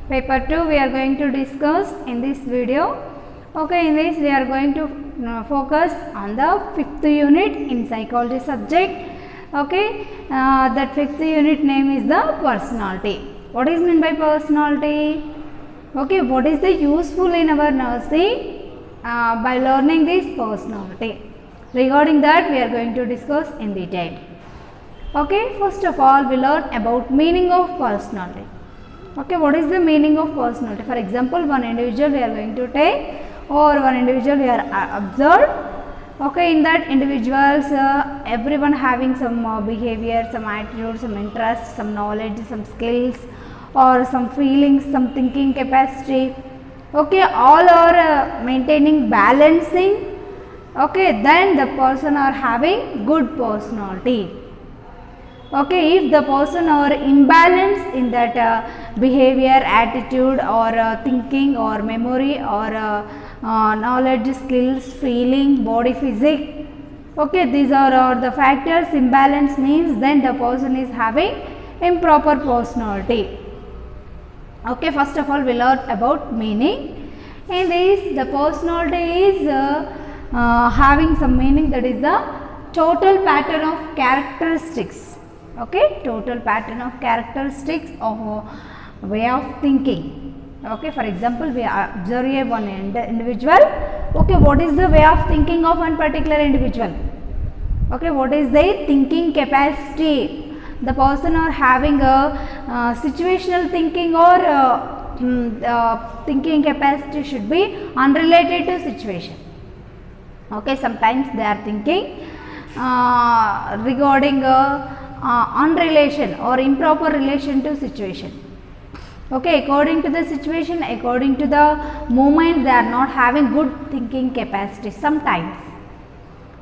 Paper 2 we are going to discuss in this video. Okay, in this we are going to focus on the 5th unit in psychology subject. Okay, that 5th unit name is the personality. What is meant by personality? Okay, what is the useful in our nursing by learning this personality? Regarding that we are going to discuss in detail. Okay, first of all we learn about meaning of personality. Okay, what is the meaning of personality? For example, one individual we are going to take, or one individual we are observed. Okay, in that individuals everyone having some behavior, some attitude, some interest, some knowledge, some skills, or some feelings, some thinking capacity. Okay, all are maintaining balancing. Okay, then the person are having good personality. Okay, if the person are imbalanced in that behavior, attitude, or thinking, or memory, or knowledge, skills, feeling, body physique, okay, these are the factors. Imbalance means then the person is having improper personality. Okay, first of all we learn about meaning. In this, the personality is having some meaning, that is the total pattern of characteristics. Okay, total pattern of characteristics of a way of thinking. Okay, for example, we observe one individual. Okay, what is the way of thinking of one particular individual? Okay, what is their thinking capacity? The person are having a situational thinking, or thinking capacity should be unrelated to situation. Okay, sometimes they are thinking regarding unrelation or improper relation to situation. Okay, according to the situation, according to the moment, they are not having good thinking capacity sometimes.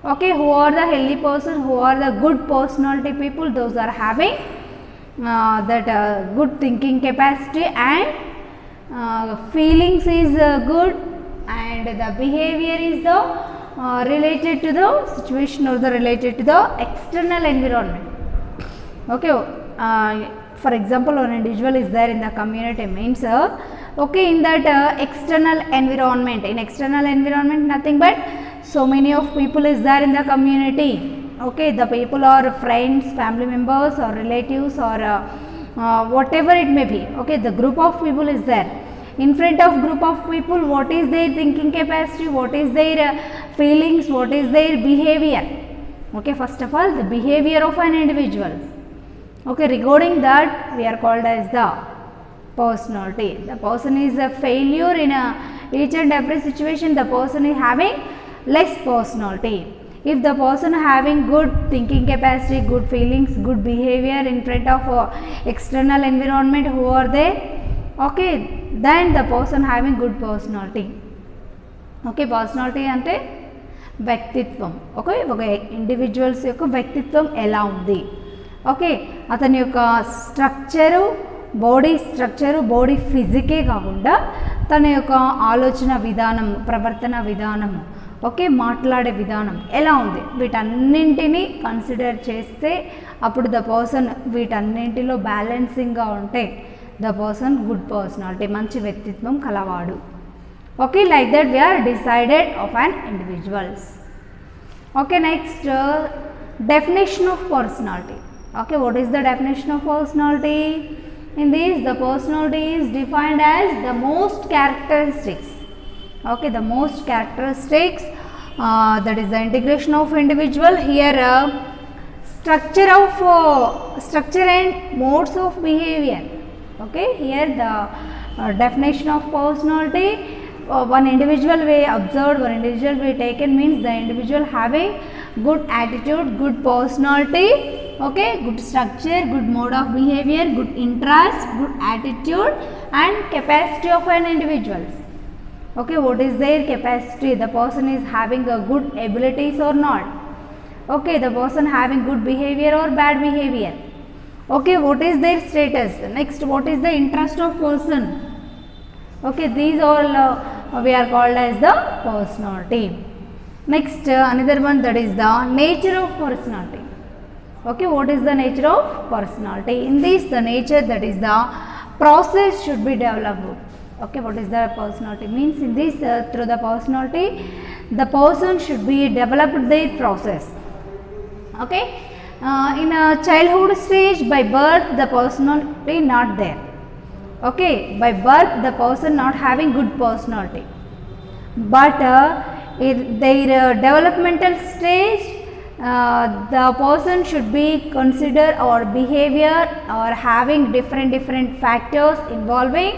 Okay, who are the healthy person, who are the good personality people, those are having that good thinking capacity, and feelings is good, and the behavior is the related to the situation, or the related to the external environment. Okay, for example, one individual is there in the community means okay, in that external environment, in external environment nothing but so many of people is there in the community. Okay, the people are friends, family members, or relatives, or whatever it may be. Okay, the group of people is there. In front of group of people, what is their thinking capacity, what is their feelings, what is their behavior? Okay, first of all the behavior of an individual. Okay, regarding that we are called as the personality. The person is a failure in each and every situation. The person is having less personality. If the person having good thinking capacity, good feelings, good behavior in front of external environment, who are they? Okay, then the person having good personality. Okay, personality ante వ్యక్తిత్వం. Okay, ఒక individuals యొక్క వ్యక్తిత్వం ఎలా ఉంది, okay, అతని యొక్క structure, body structure, body ఫిజికే కాకుండా తన యొక్క ఆలోచన విధానం, ప్రవర్తన విధానం, ఓకే, మాట్లాడే విధానం ఎలా ఉంది, వీటన్నింటినీ కన్సిడర్ చేస్తే అప్పుడు ద పర్సన్ వీటన్నింటిలో బ్యాలెన్సింగ్గా ఉంటే ద పర్సన్ గుడ్ పర్సనాలిటీ, మంచి వ్యక్తిత్వం కలవాడు. Okay, like that we are decided of an individuals. Okay, next definition of personality. Okay, what is the definition of personality? In this, the personality is defined as the most characteristics. Okay, the most characteristics, that is the integration of individual. Here structure and modes of behavior. Okay, here the definition of personality, one individual we observed, one individual we taken means the individual having good attitude, good personality, okay, good structure, good mode of behavior, good interest, good attitude, and capacity of an individual. Okay, what is their capacity? The person is having a good abilities or not. Okay, the person having good behavior or bad behavior. Okay, what is their status? Next, what is the interest of person? Okay, these all we are called as the personality. Next, another one, that is the nature of personality. Okay, what is the nature of personality? In this, the nature, that is the process should be developed. Okay, what is the personality? Means in this through the personality, the person should be developed their process. Okay, in a childhood stage, by birth the personality not there. Okay, by birth the person not having good personality, but in their developmental stage, the person should be considered or behavior or having different factors involving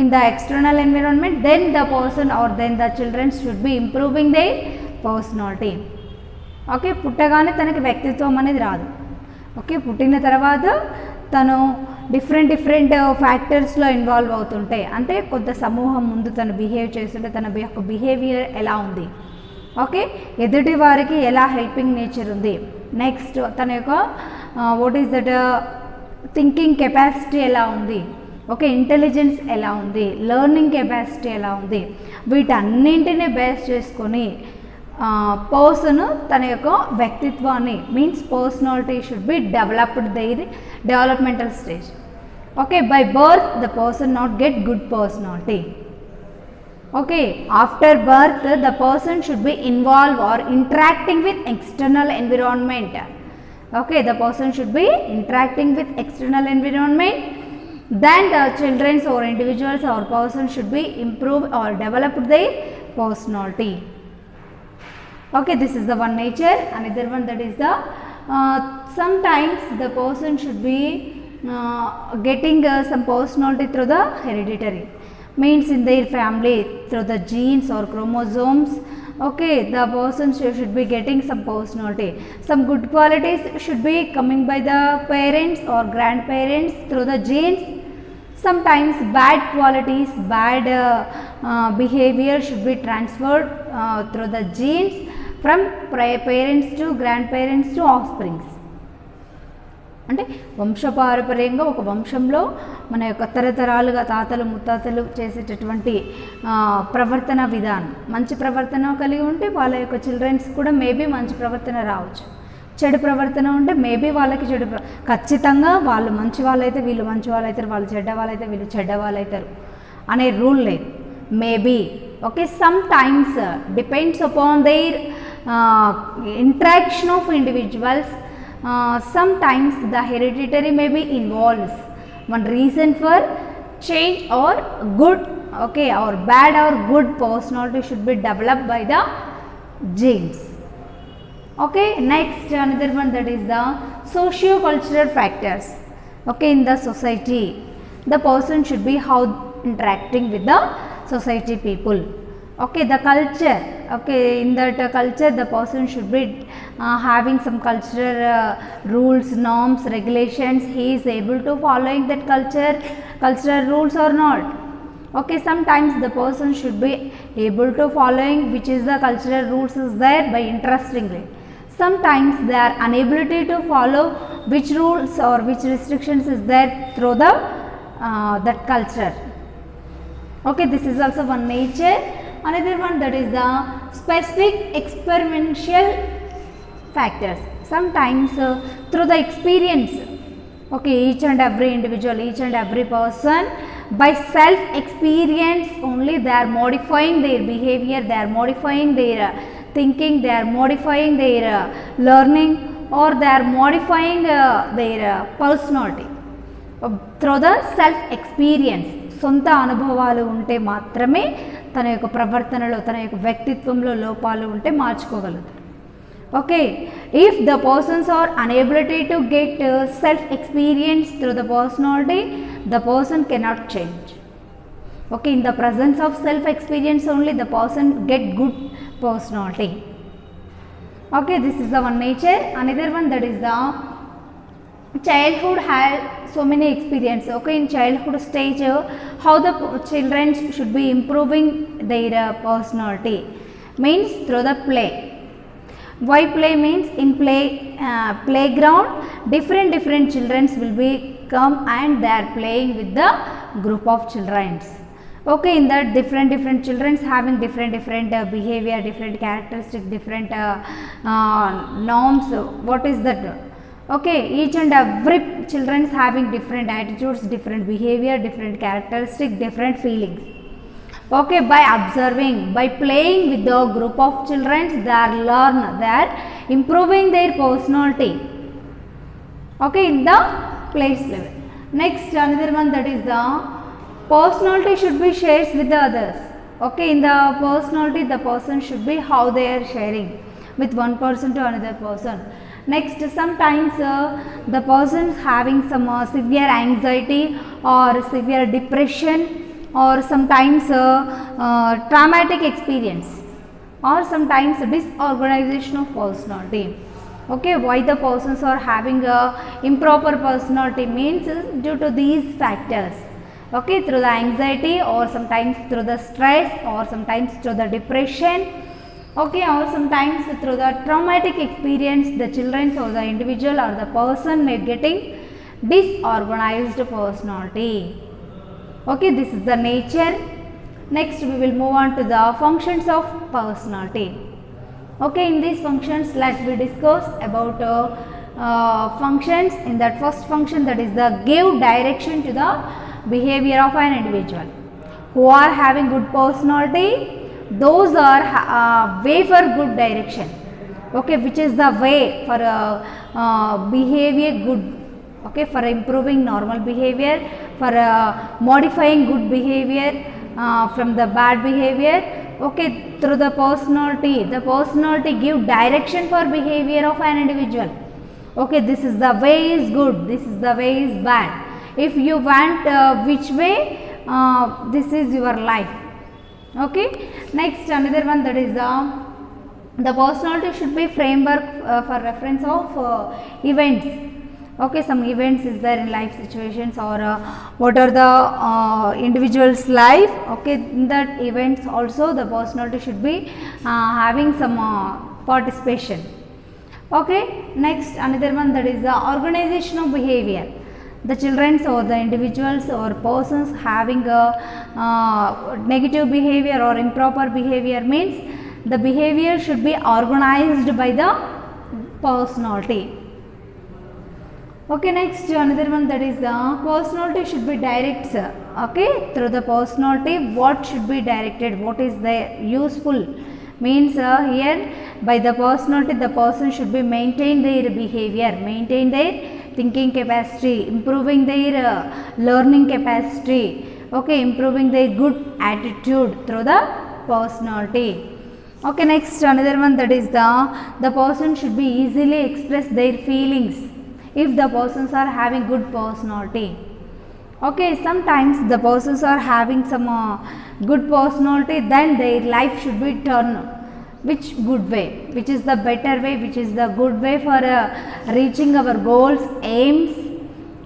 in the external environment, then the person or then the children should be improving their personality. Okay, పుట్టగానే తనకి వ్యక్తిత్వం అనేది రాదు. Okay, పుట్టిన తర్వాత తను different ఫ్యాక్టర్స్లో involve అవుతుంటే, అంటే కొంత సమూహం ముందు తను బిహేవ్ చేస్తుంటే తన యొక్క బిహేవియర్ ఎలా ఉంది, ఓకే, ఎదుటి వారికి ఎలా హెల్పింగ్ నేచర్ ఉంది, నెక్స్ట్ తన యొక్క what is that thinking capacity ఎలా ఉంది, ఓకే, ఇంటెలిజెన్స్ ఎలా ఉంది, లెర్నింగ్ కెపాసిటీ ఎలా ఉంది, వీటన్నింటినీ బేస్ చేసుకొని పర్సన్ తన యొక్క వ్యక్తిత్వాన్ని means personality should be developed their developmental stage. Okay, by birth the person not get good personality. Okay, after birth the person should be involved or interacting with external environment. Okay, the person should be interacting with external environment, then the children or individuals or person should be improved or developed their personality. Okay, this is the one nature. Another one, that is the sometimes the person should be getting some personality through the hereditary, means in their family through the genes or chromosomes. Okay, the person should be getting some personality, some good qualities should be coming by the parents or grandparents through the genes. Sometimes bad qualities, bad behavior should be transferred through the genes from parents to grandparents to offsprings. అంటే వంశపారపర్యంగా ఒక వంశంలో మన యొక్క తరతరాలుగా తాతలు ముత్తాతలు చేసేటటువంటి ప్రవర్తన విధానం మంచి ప్రవర్తన కలిగి ఉంటే వాళ్ళ యొక్క చిల్డ్రన్స్ కూడా మేబీ మంచి ప్రవర్తన రావచ్చు, చెడు ప్రవర్తన ఉంటే మేబీ వాళ్ళకి చెడు, ఖచ్చితంగా వాళ్ళు మంచి వాళ్ళైతే వీళ్ళు మంచి వాళ్ళు అవుతారు, వాళ్ళు చెడ్డ వాళ్ళైతే వీళ్ళు చెడ్డ వాళ్ళు అవుతారు అనే రూల్ లేదు. Maybe okay, some times depends upon there interaction of individuals. Sometimes the hereditary may be involves one reason for change or good, okay, or bad or good personality should be developed by the genes. Okay, next another one, that is the socio-cultural factors. Okay, in the society the person should be how interacting with the society people. Okay, the culture, okay, in that culture the person should be having some cultural rules, norms, regulations. He is able to following that cultural rules or not. Okay, sometimes the person should be able to following which is the cultural rules is there by interestingly. Sometimes they are unable to follow which rules or which restrictions is there through the that culture. Okay, this is also one nature. Another one, that is the specific experiential factors. Sometimes through the experience, okay, each and every individual, each and every person by self experience only they are modifying their behavior, they are modifying their thinking, they are modifying their learning, or they are modifying their personality through the self experience. సొంత అనుభవాలు ఉంటే మాత్రమే తన యొక్క ప్రవర్తనలో తన యొక్క వ్యక్తిత్వంలో లోపాలు ఉంటే మార్చుకోగలుగుతారు. Okay, if the persons are unable to get self experience through the personality, the person cannot change. Okay, in the presence of self experience only the person get good personality. Okay, this is the one nature. Another one, that is the childhood has so many experience. Okay, in childhood stage how the children should be improving their personality means through the play. Why play? Means in playground different children will be come and they are playing with the group of children. Okay, in that different children having different behavior, different characteristic, different norms. What is that? Okay, each and every children is having different attitudes, different behavior, different characteristics, different feelings. Okay, by observing, by playing with the group of children, they learn, they are improving their personality. Okay, in the place level. Next, another one, that is the personality should be shared with the others. Okay, in the personality, the person should be how they are sharing with one person to another person. Next, sometimes the person is having some severe anxiety or severe depression, or sometimes traumatic experience, or sometimes disorganization of personality. Okay, why the persons are having a improper personality means due to these factors. Okay, through the anxiety, or sometimes through the stress, or sometimes through the depression. Okay, or sometimes through the traumatic experience, the children or the individual or the person may getting disorganized personality. Okay, this is the nature. Next, we will move on to the functions of personality. Okay, in these functions, let us discuss about functions. In that first function, that is the give direction to the behavior of an individual. Who are having good personality, those are way for good direction. Okay, which is the way for behavior good. Okay, for improving normal behavior, for modifying good behavior from the bad behavior. Okay, through the personality give direction for behavior of an individual. Okay, this is the way is good, this is the way is bad. If you want which way, this is your life. Okay, next another one, that is the personality should be framework for reference of events. Okay, some events is there in life situations, or what are the individual's life. Okay, in that events also the personality should be having some participation. Okay, next another one, that is the organization of behavior. The children or the individuals or persons having a negative behavior or improper behavior means the behavior should be organized by the personality. Okay, next another one, that is the personality should be direct. Okay, through the personality what should be directed, what is the useful means here by the personality the person should be maintain their behavior, maintain their thinking capacity, improving their learning capacity. Okay, improving their good attitude through the personality. Okay, next another one, that is the person should be easily express their feelings if the persons are having good personality. Okay, sometimes the persons are having some good personality, then their life should be turned which good way, which is the better way, which is the good way for reaching our goals, aims.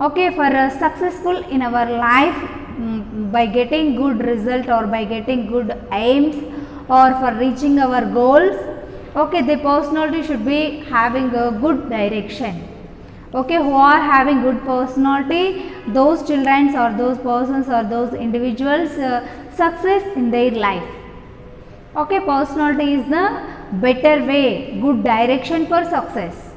Okay, for successful in our life by getting good result or by getting good aims or for reaching our goals. Okay, the personality should be having a good direction. Okay, who are having good personality, those children or those persons or those individuals success in their life. Okay, personality is the better way, good direction for success.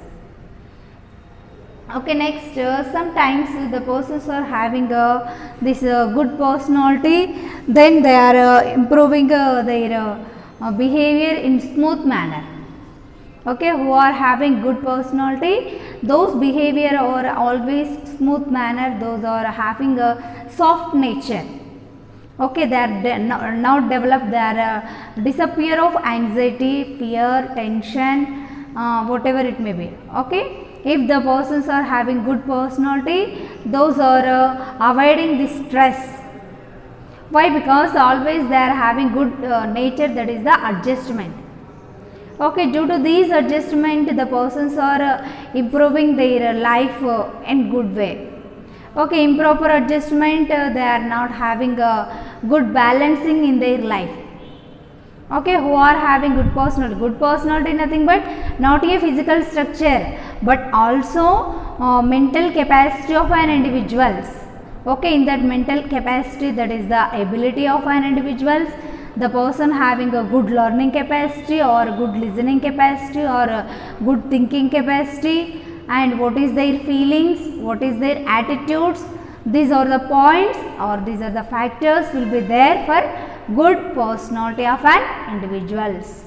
Okay, next sometimes the persons are having this good personality, then they are improving their behavior in smooth manner. Okay, who are having good personality, those behavior are always smooth manner, those are having a soft nature. Okay, they are now develop their disappear of anxiety, fear, tension, whatever it may be. Okay, if the persons are having good personality, those are avoiding the stress. Why? Because always they are having good nature, that is the adjustment. Okay, due to these adjustment the persons are improving their life in good way. Okay, improper adjustment they are not having a good balancing in their life. Okay, who are having good personality nothing but not a physical structure but also mental capacity of an individuals. Okay, in that mental capacity, that is the ability of an individuals, the person having a good learning capacity or good listening capacity or good thinking capacity, and what is their feelings, what is their attitudes. These are the points or these are the factors will be there for good personality of an individuals.